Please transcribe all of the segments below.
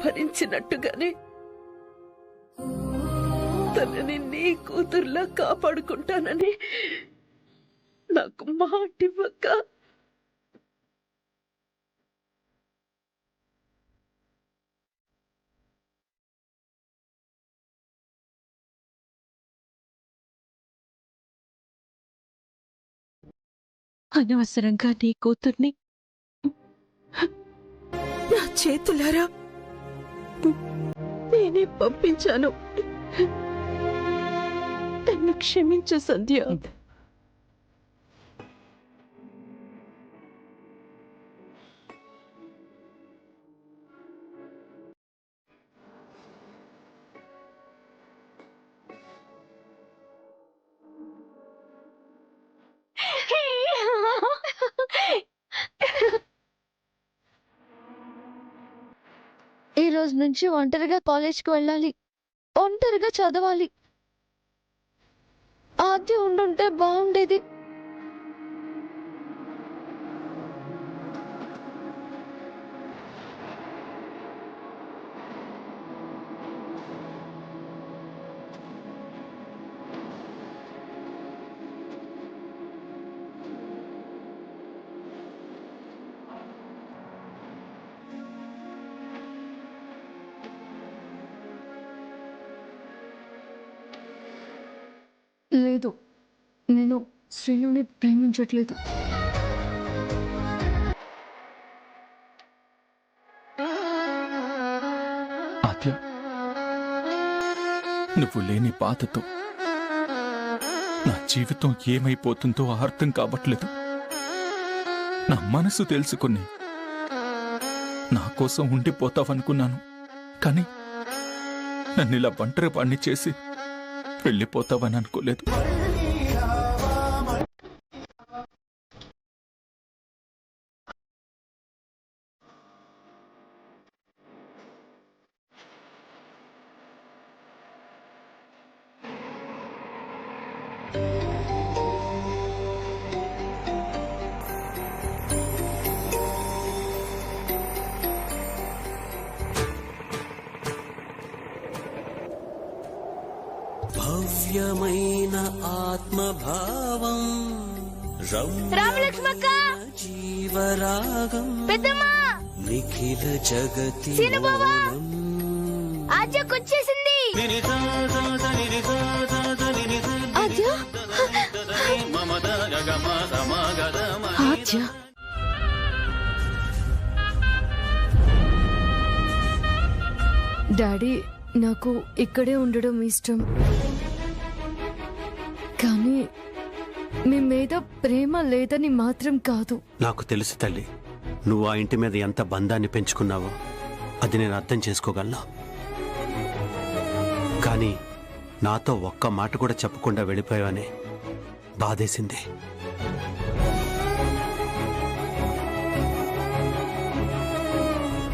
భరించినట్టుగానే తనని నీ కూతుర్లా కాపాడుకుంటానని నాకు మాటివ్వక. అనవసరంగా నీ కూతుర్ని నా చేతులారా నేనే పంపించాను. నన్ను క్షమించు సంధ్య. ఈ రోజు నుంచి ఒంటరిగా కాలేజ్కి వెళ్ళాలి, ఒంటరిగా చదవాలి. ఆద్య ఉండుంటే బాగుండేది. లేదు, నేను శ్రీనుని ప్రేమించట్లేదు. ఆద్య, నువ్వు లేని బాధతో నా జీవితం ఏమైపోతుందో అర్థం కావట్లేదు. నా మనసు తెలుసుకుని నా కోసం ఉండిపోతావనుకున్నాను, కానీ నన్ను ఇలా ఒంటరి వాణ్ణి చేసి వెళ్ళిపోతావని అనుకోలేదు. భవ్యమైన ఆత్మభావం రామలక్ష్మక్క, జీవరాగం నిఖిల జగతి ఆద్యకొచ్చేసింది. ఆద్య, ఆద్య, డాడీ నాకు ఇక్కడే ఉండడం ఇష్టం, కానీ మీ మీద ప్రేమ లేదని మాత్రం కాదు. నాకు తెలుసు తల్లి, నువ్వు ఆ ఇంటి మీద ఎంత బంధాన్ని పెంచుకున్నావో అది నేను అర్థం చేసుకోగలను. కానీ నాతో ఒక్క మాట కూడా చెప్పకుండా వెళ్ళిపోయావని బాధేసింది.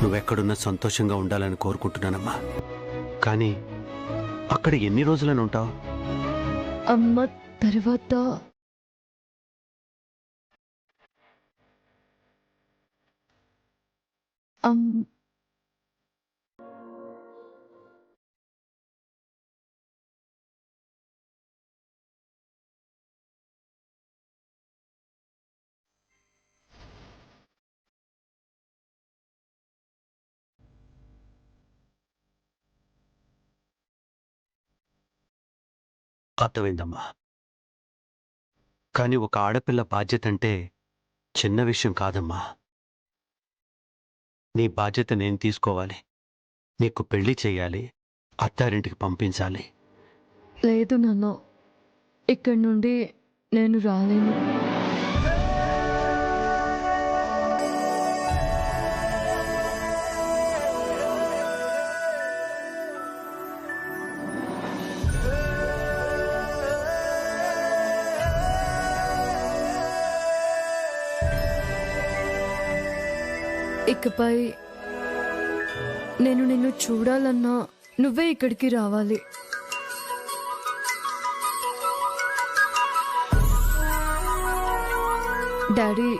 నువ్వెక్కడున్నా సంతోషంగా ఉండాలని కోరుకుంటున్నానమ్మా. కానీ అక్కడ ఎన్ని రోజులని ఉంటావు? అమ్మ తర్వాత అర్థమైందమ్మా. కానీ ఒక ఆడపిల్ల బాధ్యత అంటే చిన్న విషయం కాదమ్మా. నీ బాధ్యత నేను తీసుకోవాలి. నీకు పెళ్లి చేయాలి, అత్తారింటికి పంపించాలి. లేదు నాన్న, ఇక్కడి నుండి నేను రాలేను. ఇకపై నేను నిన్ను చూడాలన్నా నువ్వే ఇక్కడికి రావాలి. డాడీ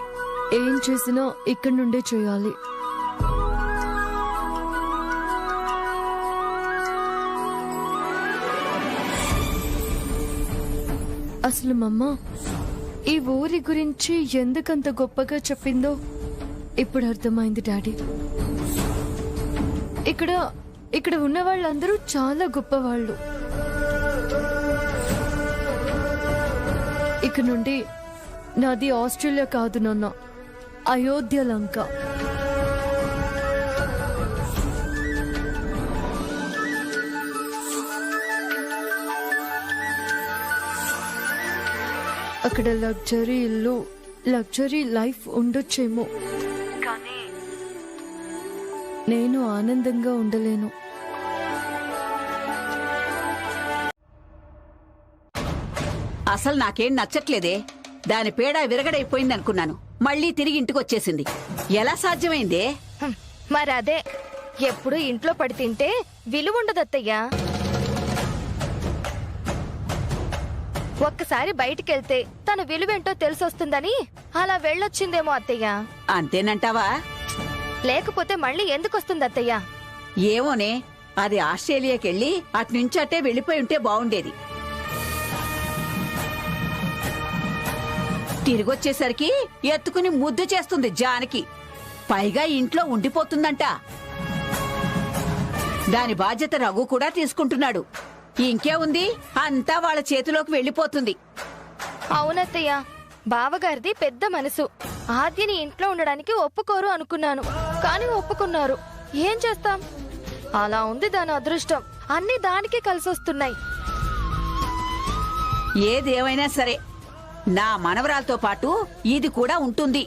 ఏం చేసినా ఇక్కడి నుండే చేయాలి. అసలు మమ్మ ఈ ఊరి గురించి ఎందుకంత గొప్పగా చెప్పిందో ఇప్పుడు అర్థమైంది డాడీ. ఇక్కడ ఉన్న వాళ్ళందరూ చాలా గొప్పవాళ్ళు. ఇక నుండి నాది ఆస్ట్రేలియా కాదు నాన్న, అయోధ్య లంక. అక్కడ లగ్జరీ ఇల్లు, లగ్జరీ లైఫ్ ఉండొచ్చేమో, కానీ నేను ఆనందంగా ఉండలేను. అసలు నాకేం నచ్చట్లేదే. దాని పేడ విరగడైపోయిందనుకున్నాను, మళ్ళీ తిరిగి ఇంటికొచ్చేసింది. ఎలా సాధ్యమైందే? మరదే, ఎప్పుడు ఇంట్లో పడి తింటే విలువుండదత్తయ్యా. ఒక్కసారి బయటికెళ్తే తన విలువేంటో తెలిసొస్తుందని అలా వెళ్ళొచ్చిందేమో అత్తయ్యా. అంతేనంటావా? లేకపోతే మళ్ళీ ఎందుకొస్తుంది అత్తయ్యా? ఏమోనే, అది ఆస్ట్రేలియాకెళ్ళి అట్నుంచటే వెళ్ళిపోయి ఉంటే బావుండేది. తిరిగొచ్చేసరికి ఎత్తుకుని ముద్దు చేస్తుంది జానకి. పైగా ఇంట్లో ఉండిపోతుందంట. దాని బాధ్యత రఘు కూడా తీసుకుంటున్నాడు. ఇంకే ఉంది, అంతా వాళ్ళ చేతిలోకి వెళ్ళిపోతుంది. అవునత్తయ్యా, బావగారిది పెద్ద మనసు. ఆద్యని ఇంట్లో ఉండడానికి ఒప్పుకోరు అనుకున్నాను, కానీ ఒప్పుకున్నారు. ఏం చేస్తాం, అలా ఉంది దాని అదృష్టం. అన్ని దానికే కలిసొస్తున్నాయి. ఏదేమైనా సరే, నా మనవరాలతో పాటు ఇది కూడా ఉంటుంది.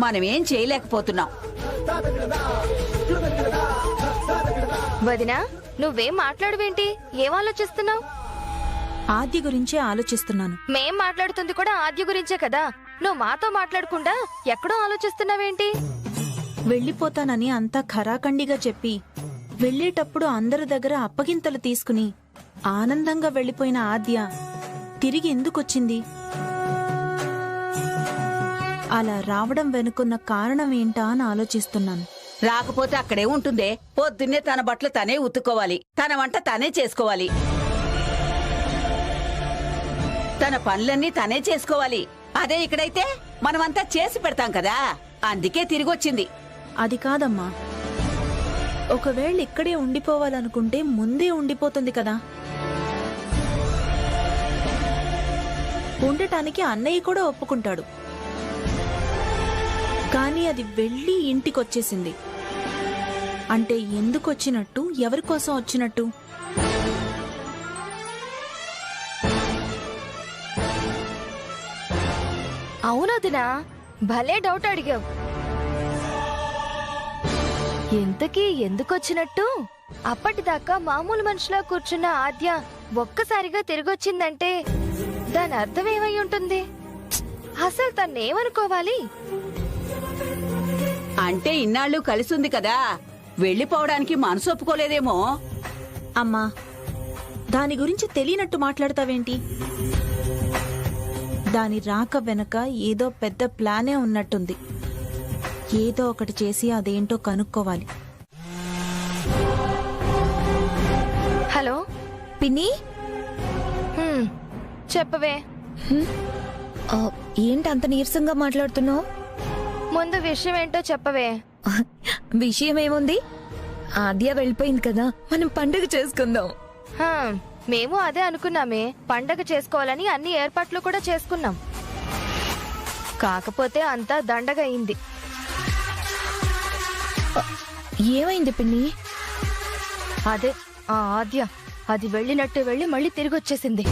మనమేం చేయలేకపోతున్నాం. వదినా, నువ్వేం మాట్లాడవేంటి? ఏం ఆలోచిస్తున్నావు? ఆద్య గురించే ఆలోచిస్తున్నాను. మేం మాట్లాడుతుంది కూడా ఆద్య గురించే కదా. నువ్వు మాతో మాట్లాడకుండా ఎక్కడో ఆలోచిస్తున్నావేంటి? వెళ్ళిపోతానని అంతా ఖరాఖండిగా చెప్పి వెళ్ళేటప్పుడు అందరి దగ్గర అప్పగింతలు తీసుకుని ఆనందంగా వెళ్ళిపోయిన ఆద్య తిరిగి ఎందుకొచ్చింది? అలా రావడం వెనుకున్న కారణం ఏంటా అని ఆలోచిస్తున్నాను. రాకపోతే అక్కడే ఉంటుందే. పొద్దున్నే తన బట్టలు తనే ఉతుక్కోవాలి, తన వంట తనే చేసుకోవాలి, తన పనులన్నీ తనే చేసుకోవాలి. అదే ఇక్కడైతే మనమంతా చేసి పెడతాం కదా. అందుకే తిరిగొచ్చింది. అది కాదమ్మా, ఒకవేళ ఇక్కడే ఉండిపోవాలనుకుంటే ముందే ఉండిపోతుంది కదా. ఉండటానికి అన్నయ్య కూడా ఒప్పుకుంటాడు. కానీ అది వెళ్ళి ఇంటికొచ్చేసింది అంటే ఎందుకొచ్చినట్టు, ఎవరికోసం వచ్చినట్టు? అవునదినా, భలే డౌట్ అడిగావు. ఇంతకీ ఎందుకొచ్చినట్టు? అప్పటిదాకా మామూలు మనిషిలా కూర్చున్న ఆద్య ఒక్కసారిగా తిరిగొచ్చిందంటే దాని అర్థం ఏమై ఉంటుంది? అసలు తన్నేమనుకోవాలి? అంటే ఇన్నాళ్ళు కలిసుంది కదా, వెళ్లిపోవడానికి మనసు ఒప్పుకోలేదేమో. అమ్మా, దాని గురించి తెలియనట్టు మాట్లాడతావేంటి? దాని రాక వెనక ఏదో పెద్ద ప్లానే ఉన్నట్టుంది. ఏదో ఒకటి చేసి అదేంటో కనుక్కోవాలి. హలో పిన్ని, చెప్పవే. ఏంటి అంత నీరసంగా మాట్లాడుతున్నావు? ముందు విషయం ఏంటో చెప్పవే. విషయం ఏముంది, ఆద్య వెళ్ళిపోయింది కదా, మనం పండుగ చేసుకుందాం. మేము అదే అనుకున్నామే. పండగ చేసుకోవాలని అన్ని ఏర్పాట్లు కూడా చేసుకున్నాం. కాకపోతే అంతా దండగా అయింది. ఏమైంది పిన్ని? అదే ఆ ఆద్య, అది వెళ్ళినట్టు వెళ్ళి మళ్ళీ తిరిగి వచ్చేసింది.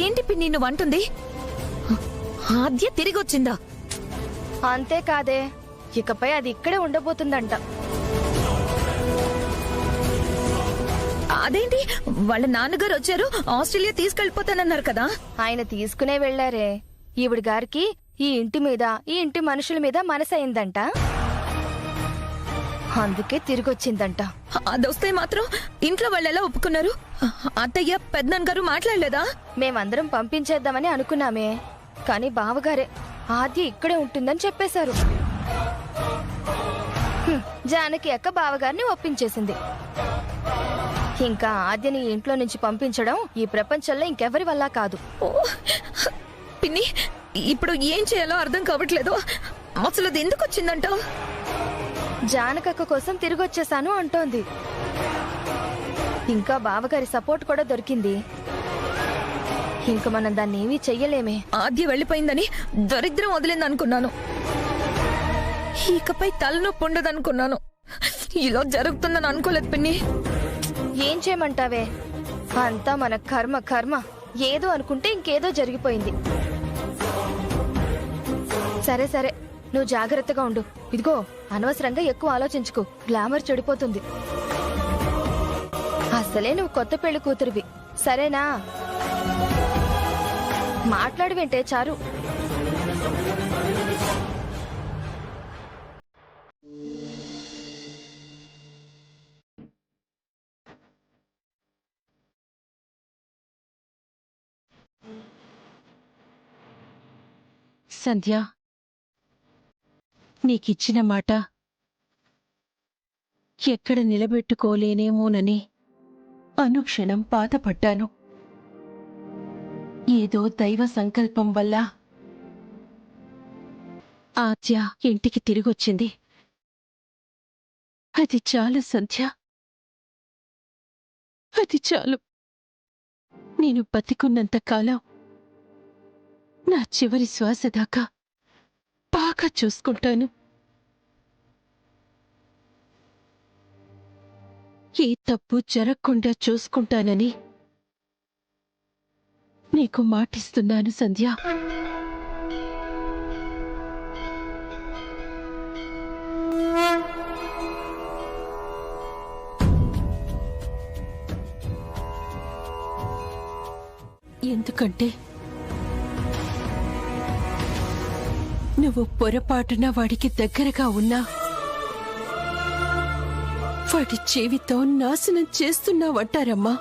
ఏంటి పిన్ని నువ్వు అంటుంది? ఆద్య తిరిగి వచ్చిందా? అంతేకాదే, ఇకపై అది ఇక్కడే ఉండబోతుందంట. అదేంటి, వాళ్ళ నాన్నగారు వచ్చారు, ఆస్ట్రేలియా తీసుకెళ్లిపోతానన్నారు కదా. ఆయన తీసుకునే వెళ్లారే. ఈవిడ గారికి ఈ ఇంటి మీద, ఈ ఇంటి మనుషుల మీద మనసైందంట. అందుకే తిరిగొచ్చిందంట. అదొస్తే మాత్రం ఇంట్లో వాళ్ళు ఎలా ఒప్పుకున్నారు? అత్తయ్య పెద్దనాన్న గారు మాట్లాడలేదా? మేమందరం పంపించేద్దామని అనుకున్నామే, కానీ బావగారే ఆద్య ఇక్కడే ఉంటుందని చెప్పేశారు. జానకి అక్క బావగారిని ఒప్పించేసింది. ఇంకా ఆద్యని ఇంట్లో నుంచి పంపించడం ఈ ప్రపంచంలో ఇంకెవరి వల్ల కాదు. పిన్ని, ఇప్పుడు ఏం చేయాలో అర్థం కావట్లేదు. అసలు అది ఎందుకు వచ్చిందంటావు? జానకక్క కోసం తిరిగొచ్చేసాను అంటోంది. ఇంకా బావగారి సపోర్ట్ కూడా దొరికింది. ఇంక మనం దాన్ని ఏమీ చెయ్యలేమే. ఆద్య వెళ్ళిపోయిందని దరిద్రం వదిలింది అనుకున్నాను. ఇకపై తలనొప్పి ఉండదనుకున్నాను. ఇలా జరుగుతుందని అనుకోలేదు పిన్ని. ఏం చేయమంటావే, అంతా మన కర్మ కర్మ. ఏదో అనుకుంటే ఇంకేదో జరిగిపోయింది. సరే సరే, నువ్వు జాగ్రత్తగా ఉండు. ఇదిగో, అనవసరంగా ఎక్కువ ఆలోచించుకో, గ్లామర్ చెడిపోతుంది. అసలే నువ్వు కొత్త పెళ్లి కూతురివి, సరేనా? మాట్లాడి వింటే చారు. సంధ్య, నీకిచ్చిన మాట ఎక్కడ నిలబెట్టుకోలేనేమోనని అనుక్షణం బాధపడ్డాను. ఏదో దైవ సంకల్పం వల్ల ఆద్య ఇంటికి తిరిగొచ్చింది. అది చాలు సంధ్య, అది చాలు. నేను బతికున్నంత కాలం నా చివరి శ్వాస దాకా బాగా చూసుకుంటాను. ఏ తప్పు జరగకుండా చూసుకుంటానని నీకు మాటిస్తున్నాను సంధ్య. ఎందుకంటే నువ్వు పొరపాటున వాడికి దగ్గరగా ఉన్నా వాడి జీవితం నాశనం చేస్తున్నావంటారమ్మా.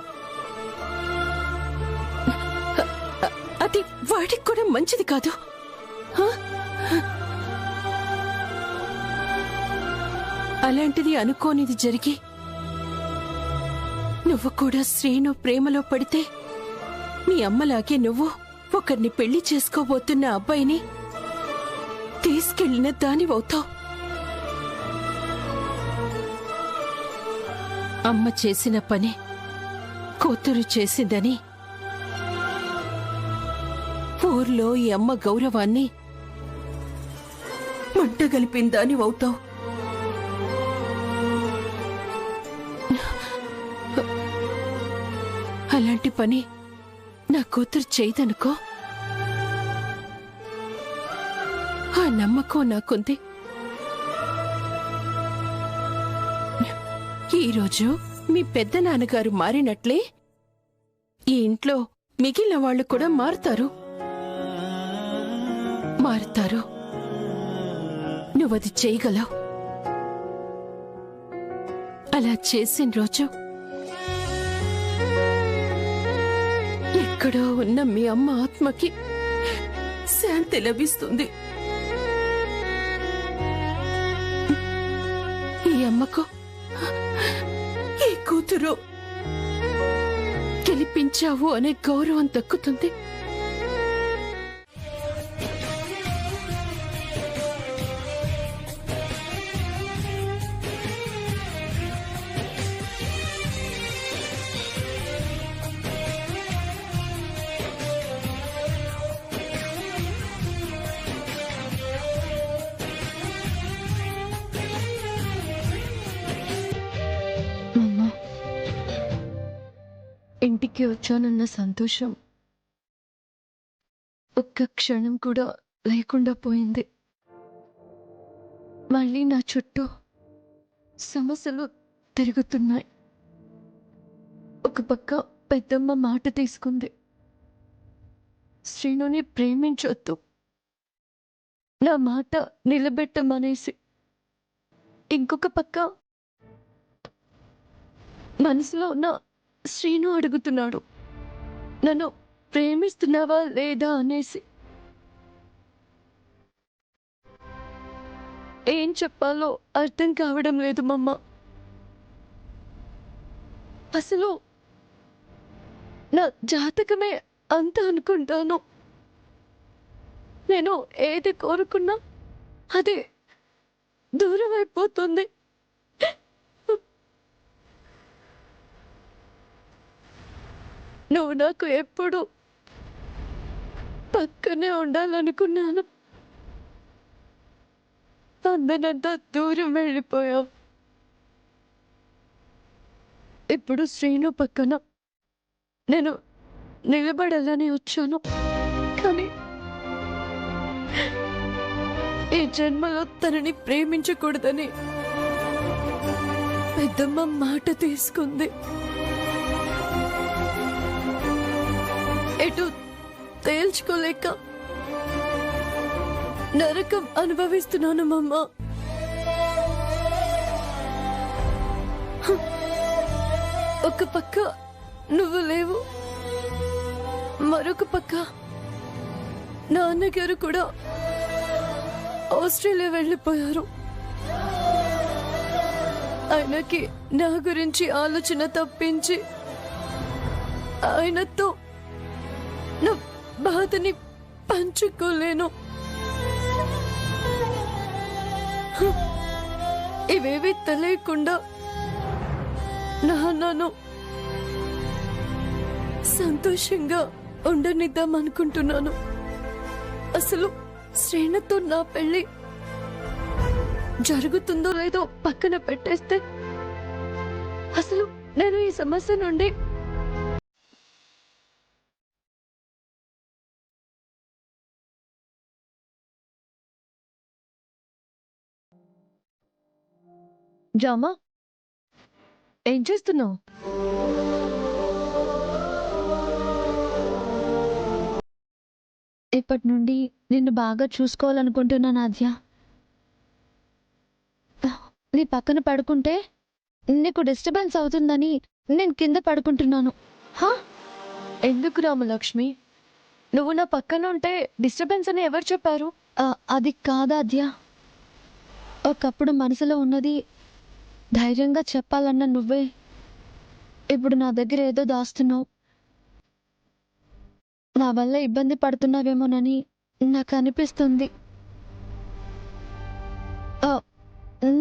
అది వాడికి కూడా మంచిది కాదు. అలాంటిది అనుకోనిది జరిగి నువ్వు కూడా శ్రీను ప్రేమలో పడితే మీ అమ్మలాగే నువ్వు ఒకరిని పెళ్లి చేసుకోబోతున్న అబ్బాయిని తీసుకెళ్లిన దానివవుతావు. అమ్మ చేసిన పని కూతురు చేసిందని ఊర్లో ఈ అమ్మ గౌరవాన్ని మంటగలిపిన దానివవుతావు. అలాంటి పని నా కూతురు చేయదనుకో, ఆ నమ్మకం నాకుంది. ఈరోజు మీ పెద్ద నాన్నగారు మారినట్లే ఈ ఇంట్లో మిగిలిన వాళ్ళు కూడా మారుతారు. నువ్వది చేయగలవు. అలా చేసిన రోజు ఎక్కడో ఉన్న మీ అమ్మ ఆత్మకి శాంతి లభిస్తుంది. ఈ అమ్మకు ఈ కూతురు గెలిపించావు అనే గౌరవం దక్కుతుంది. ఇంటికి వచ్చానన్న సంతోషం ఒక్క క్షణం కూడా లేకుండా పోయింది. మళ్ళీ నా చుట్టూ సమస్యలు తిరుగుతున్నాయి. ఒక పక్క పెద్దమ్మ మాట తీసుకుంది, శ్రీనుని ప్రేమించొద్దు, నా మాట నిలబెట్టమనేసి. ఇంకొక పక్క మనసులో ఉన్న శ్రీను అడుగుతున్నాడు నన్ను ప్రేమిస్తున్నావా లేదా అనేసి. ఏం చెప్పాలో అర్థం కావడం లేదు మమ్మ. అసలు నా జాతకమే అంత అనుకుంటాను. నేను ఏది కోరుకున్నా అది దూరం అయిపోతుంది. నువ్వు నాకు ఎప్పుడు పక్కనే ఉండాలనుకున్నాను. అందనంత దూరం వెళ్ళిపోయావు. ఇప్పుడు శ్రీను పక్కన నేను నిలబడాలని వచ్చాను. కానీ ఈ జన్మలో తనని ప్రేమించకూడదని పెద్దమ్మ మాట తీసుకుంది. ఎటు తేల్చుకోలేక నరకం అనుభవిస్తున్నాను మమ్మ. ఒక పక్క నువ్వు లేవు, మరొక పక్క నాన్నగారు కూడా ఆస్ట్రేలియా వెళ్ళిపోయారు. ఆయనకి నా గురించి ఆలోచన తప్పించి ఆయనతో నా బాధని పంచుకోలేను. ఇవేవి తెలియకుండా నాన్నను సంతోషంగా ఉండనిద్దాం అనుకుంటున్నాను. అసలు శ్రేణతో నా పెళ్లి జరుగుతుందో లేదో పక్కన పెట్టేస్తే అసలు నేను ఈ సమస్య నుండి జామా ఏం చేస్తున్నావు? ఇప్పటి నుండి నిన్ను బాగా చూసుకోవాలనుకుంటున్నాను ఆద్య. నీ పక్కన పడుకుంటే నీకు డిస్టర్బెన్స్ అవుతుందని నేను కింద పడుకుంటున్నాను. ఎందుకు రామలక్ష్మి, నువ్వు నా పక్కన ఉంటే డిస్టర్బెన్స్ అని ఎవరు చెప్పారు? అది కాదా ఆద్య, ఒకప్పుడు మనసులో ఉన్నది ధైర్యంగా చెప్పాలన్న నువ్వే ఇప్పుడు నా దగ్గర ఏదో దాస్తున్నావు. నా వల్ల ఇబ్బంది పడుతున్నావేమోనని నాకు అనిపిస్తుంది.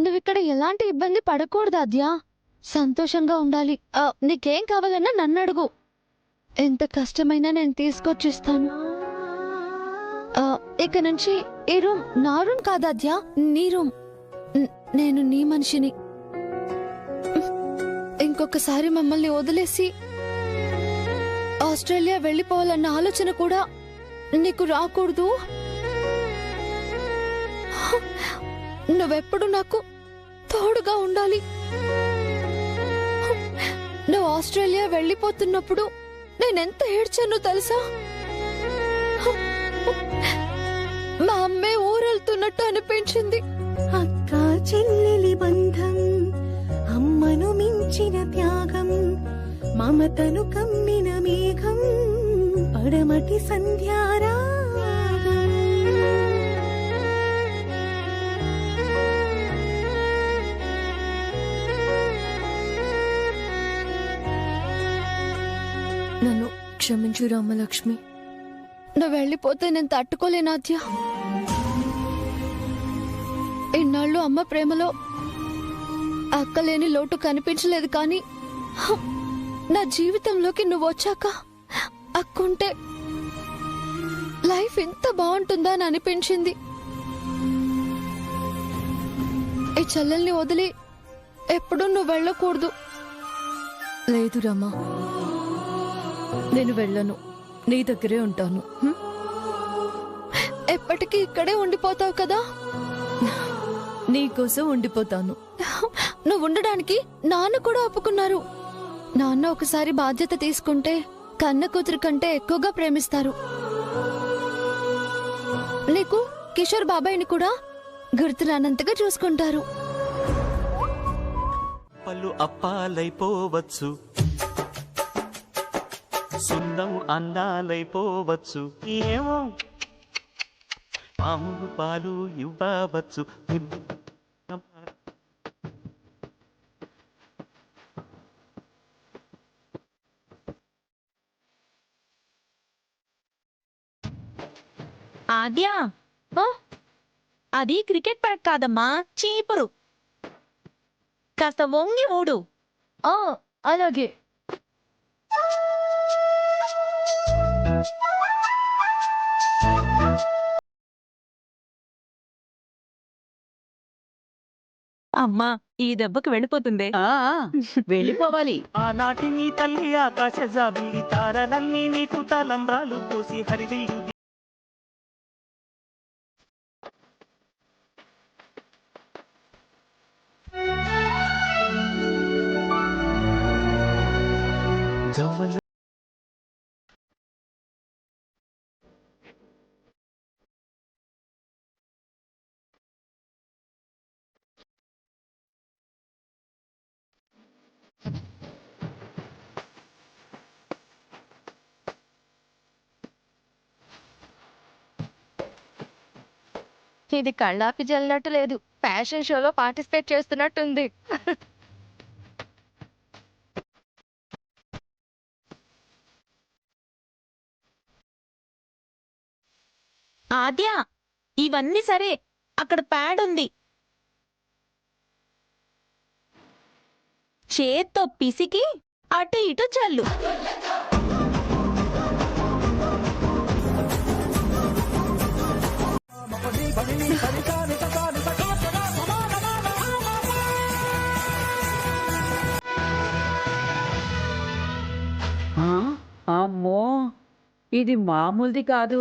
నువ్వు ఇక్కడ ఎలాంటి ఇబ్బంది పడకూడదు ఆద్య, సంతోషంగా ఉండాలి. నీకేం కావాలన్నా నన్ను అడుగు, ఎంత కష్టమైనా నేను తీసుకొచ్చిస్తాను. ఇక నుంచి ఈ రూమ్ నా రూమ్ కాదు ఆద్య, నీ రూమ్. నేను నీ మనిషిని. ఇంకొకసారి మమ్మల్ని వదిలేసి ఆస్ట్రేలియా వెళ్ళిపోవాలన్న ఆలోచన కూడా నీకు రాకూడదు. నువ్వెప్పుడు నాకు తోడుగా ఉండాలి. నువ్వు ఆస్ట్రేలియా వెళ్ళిపోతున్నప్పుడు నేనెంత ఏడ్చానో తెలుసా? మా అమ్మే ఊరెళ్తున్నట్టు అనిపించింది. అక్క చెల్లెలి బంధం, అమ్మను మించిన త్యాగం, మమతను కమ్మిన మేఘం, పడమటి సంధ్యారాగం. నన్ను క్షమించు రామలక్ష్మి. నువ్వు వెళ్ళిపోతే నేను తట్టుకోలేను ఆద్య. ఇన్నాళ్ళు అమ్మ ప్రేమలో అక్కలేని లోటు కనిపించలేదు, కానీ నా జీవితంలోకి నువ్వు వచ్చాక అక్కుంటే లైఫ్ ఎంత బాగుంటుందా అని అనిపించింది. ఈ చెల్లెల్ని వదిలి ఎప్పుడూ నువ్వు వెళ్ళకూడదు. లేదు రామా, నేను వెళ్ళను, నీ దగ్గరే ఉంటాను. ఎప్పటికీ ఇక్కడే ఉండిపోతావు కదా? నీకోసం ఉండిపోతాను. నువ్వు ఉండడానికి నాన్న కూడా ఒప్పుకున్నారు. నాన్న ఒకసారి బాధ్యత తీసుకుంటే కన్న కూతురు కంటే ఎక్కువగా ప్రేమిస్తారు. నీకు కిషోర్ బాబాయ్ని కూడా గుర్తు రానంతగా చూసుకుంటారు. పళ్ళు అప్పాలైపోవచ్చు, సున్నం అందాలైపోవచ్చు, ఏమో పాము పాలు ఇవ్వవచ్చు. ఆద్యా అది క్రికెట్ బ్యాట్ కాదమ్మా, చీపురు. కాస్త వంగి ఊడు. అలాగే. అమ్మా ఈ దెబ్బకి వెళ్ళిపోతుంది. వెళ్ళిపోవాలి. ఆనాటి నీ తల్లి ఆకాశ జాబిలి తారలన్నీ నీకు తలంబ్రాలు పోసి హరివిల్లు జవ్వల ఇది కళ్ళాపి జల్లినట్టు లేదు, ఫ్యాషన్ షోలో పార్టిసిపేట్ చేస్తున్నట్టుంది. ఆద్యా ఇవన్నీ సరే, అక్కడ ప్యాడ్ ఉంది. చేత్తో పిసికి అటు ఇటు చల్లు. అమ్మో, ఇది మామూలుది కాదు.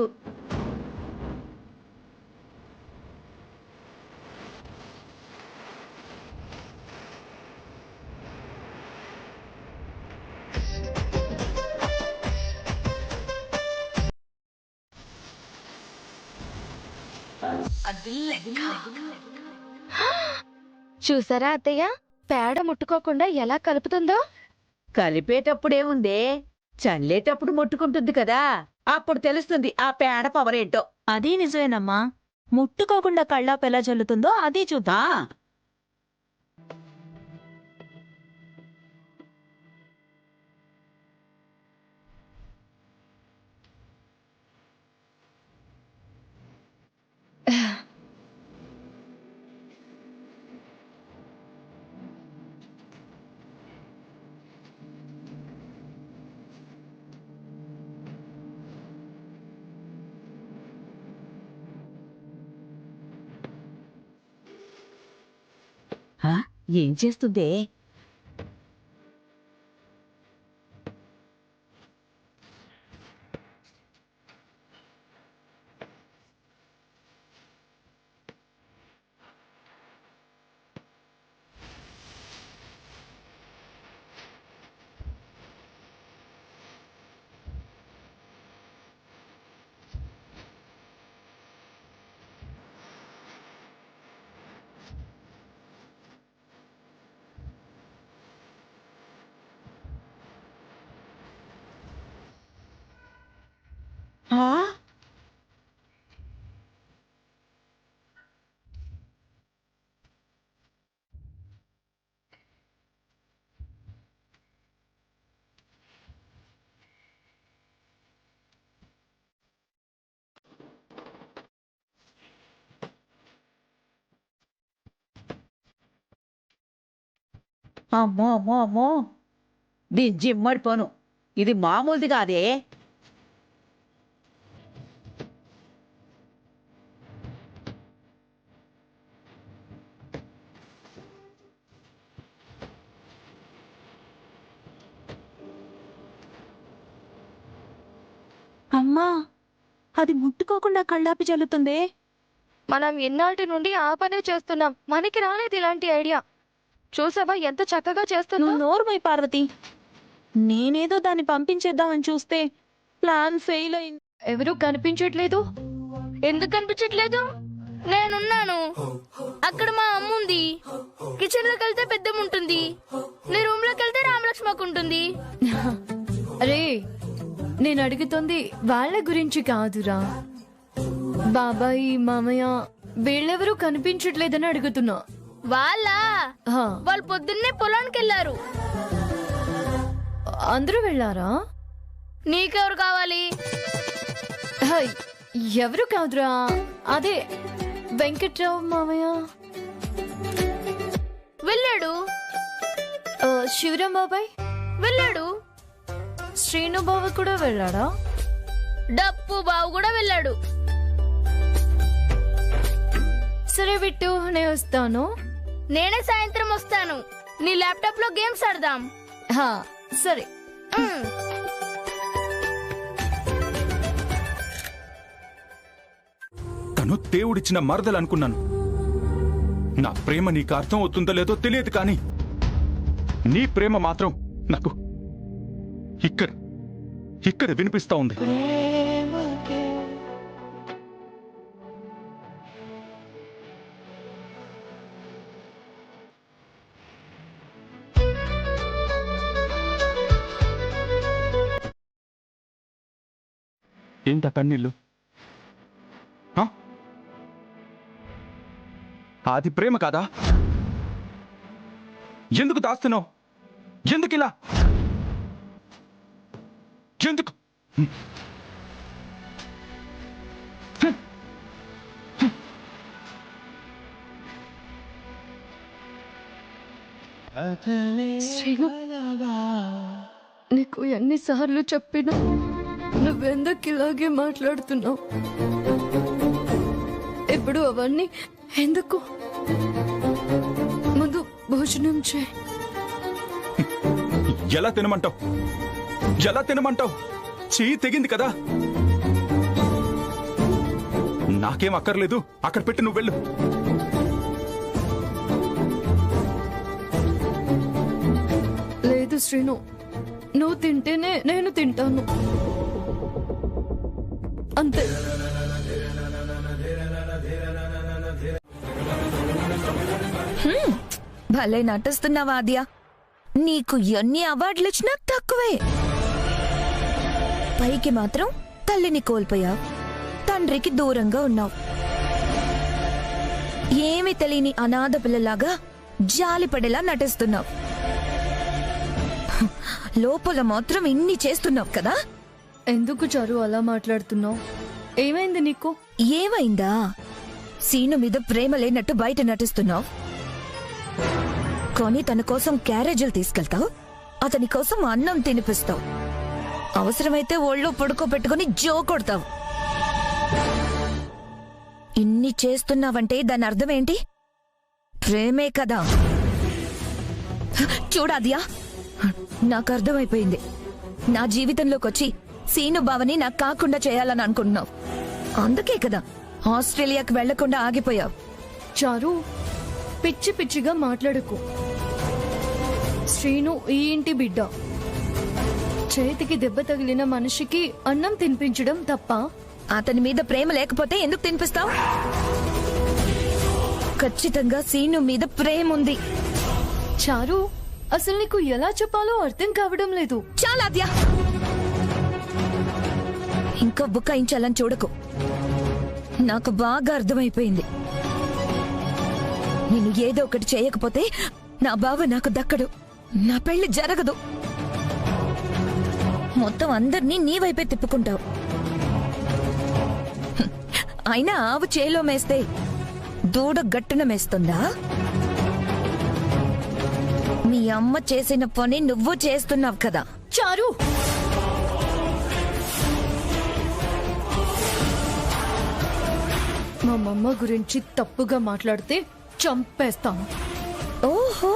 చూసారా అత్తయ్య, పేడ ముట్టుకోకుండా ఎలా కలుపుతుందో. కలిపేటప్పుడేముందే, చల్లేటప్పుడు ముట్టుకుంటుంది కదా, అప్పుడు తెలుస్తుంది ఆ పేడ పవరేంటో. అది నిజమేనమ్మా, ముట్టుకోకుండా కళ్ళాపు ఎలా చల్లుతుందో అది చూద్దాం. ఏం చేస్తుందే? అమ్మో అమ్మో అమ్మో, దీని జిమ్మడిపోను, ఇది మామూలుది కాదే. అమ్మా అది ముట్టుకోకుండా కళ్ళాపి చల్లుతుందే. మనం ఇన్నాటి నుండి ఆ పనే చేస్తున్నాం, మనకి రాలేదు ఇలాంటి ఐడియా. చూసావా ఎంత చక్కగా చేస్తున్నా. నువ్వు నోరుమై పార్వతి, నేనేదో దాన్ని పంపించేద్దామని చూస్తే ప్లాన్ ఫెయిల్ అయింది. ఎవరూ కనిపించట్లేదు. ఎందుకు కనిపించట్లేదు? నేనున్నాను. అక్కడ మా అమ్మ ఉంది. కిచెన్ లోకి వెళ్తే పెద్దమ్మ ఉంటుంది. నీ రూమ్ లోకి వెళ్తే రామలక్ష్మకు ఉంటుంది. అరే నేను అడుగుతోంది వాళ్ళ గురించి కాదురా, బాబాయ్ మామయ్య వీళ్ళెవరూ కనిపించట్లేదని అడుగుతున్నా. వాళ్ళు పొద్దున్నే పొలానికి వెళ్లారు. అందరూ వెళ్ళారా? నీకెవరు కావాలి? హాయ్, ఎవరు కాదురా, అదే వెంకట్రావు మామయ్య వెళ్ళాడు. శివరాం బాబాయ్ వెళ్ళాడు. శ్రీను బావ కూడా వెళ్ళాడా? డప్పు బావు కూడా వెళ్ళాడు. సరే బిట్టు, నేను వస్తాను. నేనే సాయంత్రం వస్తాను. నీ ల్యాప్టాప్ లో గేమ్స్ ఆడదాం. సరే. తను దేవుడిచ్చిన మరదలు అనుకున్నాను. నా ప్రేమ నీకు అర్థం అవుతుందో లేదో తెలియదు, కానీ నీ ప్రేమ మాత్రం నాకు ఇక్కడ వినిపిస్తా ఉంది. ఏంట కన్నీళ్ళు? అది ప్రేమ కాదా? ఎందుకు దాస్తున్నావు? ఎందుకు ఇలా? ఎందుకు? నీకు ఎన్నిసార్లు చెప్పినా నువ్వెందుకు ఇలాగే మాట్లాడుతున్నావు? ఇప్పుడు అవన్నీ ఎందుకు? ముందు భోజనం చేయి. ఎలా తినమంటావు? ఎలా తినమంటావు? చెయ్యి తెగింది కదా. నాకేం అక్కర్లేదు, అక్కడ పెట్టి నువ్వు వెళ్ళు. లేదు శ్రీను, నువ్వు తింటేనే నేను తింటాను, అంతే. భలే నటిస్తున్నావా ఆద్య? నీకు ఎన్ని అవార్డులు ఇచ్చినా తక్కువే. పైకి మాత్రం తల్లిని కోల్పోయావు, తండ్రికి దూరంగా ఉన్నావు. ఏమీ తెలియని అనాథ పిల్లలాగా జాలిపడేలా నటిస్తున్నావు. లోపల మాత్రం ఇన్ని చేస్తున్నావు కదా. ఎందుకు చారు అలా మాట్లాడుతున్నావు? ఏమైంది నీకు? ఏమైందా? సీను మీద ప్రేమ లేనట్టు బయట నటిస్తున్నావు, కానీ తన కోసం క్యారేజీలు తీసుకెళ్తావు, అతని కోసం అన్నం తినిపిస్తావు, అవసరమైతే ఒళ్ళో పడుకోబెట్టుకుని జో కొడతావు. ఇన్ని చేస్తున్నావంటే దాని అర్థం ఏంటి? ప్రేమే కదా. చూడాదియా, నాకు అర్థమైపోయింది. నా జీవితంలోకి వచ్చి సీను బావని నాకు కాకుండా చేయాలని అనుకుంటున్నావు. అందుకే కదా ఆస్ట్రేలియాకి వెళ్లకుండా ఆగిపోయావు. చారు, పిచ్చి పిచ్చిగా మాట్లాడకు. శ్రీను ఈ ఇంటి బిడ్డ. చేతికి దెబ్బ తగిలిన మనిషికి అన్నం తినిపించడం తప్ప? అతని మీద ప్రేమ లేకపోతే ఎందుకు తినిపిస్తావు? ఖచ్చితంగా సీను మీద ప్రేమ ఉంది. చారు, అసలు నీకు ఎలా చెప్పాలో అర్థం కావడం లేదు. చాలా అద్యా, ఇంకా బుకాయించాలని చూడకు. నాకు బాగా అర్థమైపోయింది. నేను ఏదో ఒకటి చేయకపోతే నా బావ నాకు దక్కడు, నా పెళ్లి జరగదు. మొత్తం అందరినీ నీ వైపే తిప్పుకుంటావు. అయినా ఆవు చేలో మేస్తే దూడ గట్టున మేస్తుందా? మీ అమ్మ చేసిన పని నువ్వు చేస్తున్నావు కదా. చారు, మా మమ్మ గురించి తప్పుగా మాట్లాడితే చంపేస్తాను. ఓహో,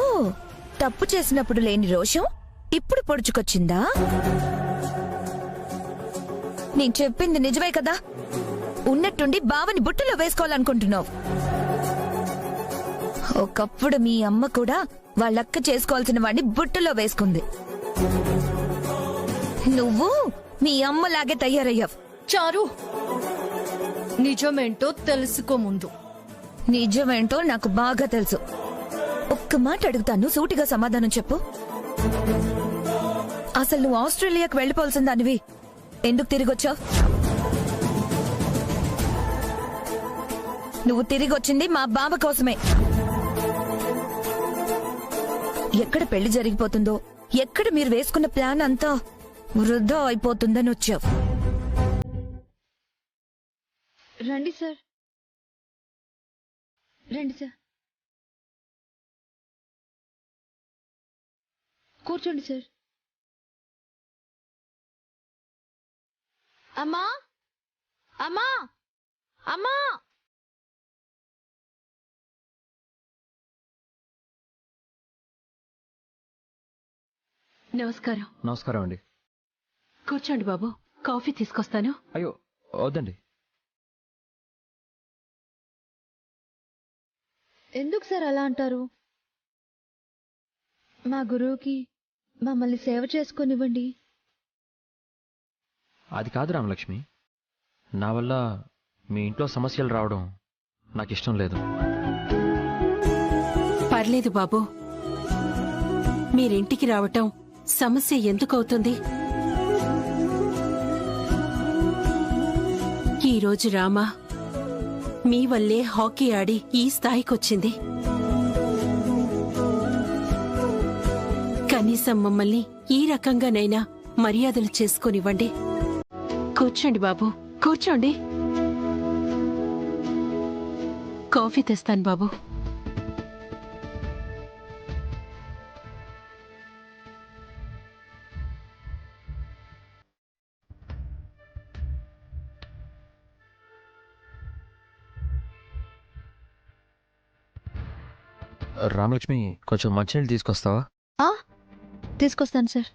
తప్పు చేసినప్పుడు లేని రోషం ఇప్పుడు పొడుచుకొచ్చిందా? నేను చెప్పింది నిజమే కదా. ఉన్నట్టుండి బావని బుట్టలో వేసుకోవాలనుకుంటున్నావు. ఒకప్పుడు మీ అమ్మ కూడా వాళ్ళక్క చేసుకోవాల్సిన వాడిని బుట్టలో వేసుకుంది. నువ్వు మీ అమ్మలాగే తయారయ్యావు. చారు, నిజమేంటో తెలుసుకో ముందు. నిజమేంటో నాకు బాగా తెలుసు. ఒక్క మాట అడుగుతాను, సూటిగా సమాధానం చెప్పు. అసలు నువ్వు ఆస్ట్రేలియాకి వెళ్ళిపోవాల్సిన దానివి ఎందుకు తిరిగొచ్చావు? నువ్వు తిరిగి వచ్చింది మా బావ కోసమే. ఎక్కడ పెళ్లి జరిగిపోతుందో, ఎక్కడ మీరు వేసుకున్న ప్లాన్ అంతా వృధా అయిపోతుందని వచ్చావు. రండి సార్, రండి సార్, కూర్చోండి సార్. అమ్మా, అమ్మా, అమ్మా. నమస్కారం. నమస్కారం అండి. కూర్చోండి బాబు, కాఫీ తీసుకొస్తాను. అయ్యో వద్దండి. ఎందుకు సార్ అలా అంటారు? మా గురువుకి మమ్మల్ని సేవ చేసుకొనివ్వండి. అది కాదు రామలక్ష్మి, నా వల్ల మీ ఇంట్లో సమస్యలు రావడం నాకు ఇష్టం లేదు. పర్లేదు బాబు, మీరింటికి రావటం సమస్య ఎందుకవుతుంది? ఈరోజు రామా మీ వల్లే హాకీ ఆడి ఈ స్థాయికొచ్చింది. కనీసం మమ్మల్ని ఈ రకంగానైనా మర్యాదలు చేసుకొనివ్వండి. కూర్చోండి బాబు, కూర్చోండి. కాఫీ తెస్తాను బాబు. రామలక్ష్మి, కొంచెం మంచినీళ్ళు తీసుకొస్తావా? తీసుకొస్తాను సార్.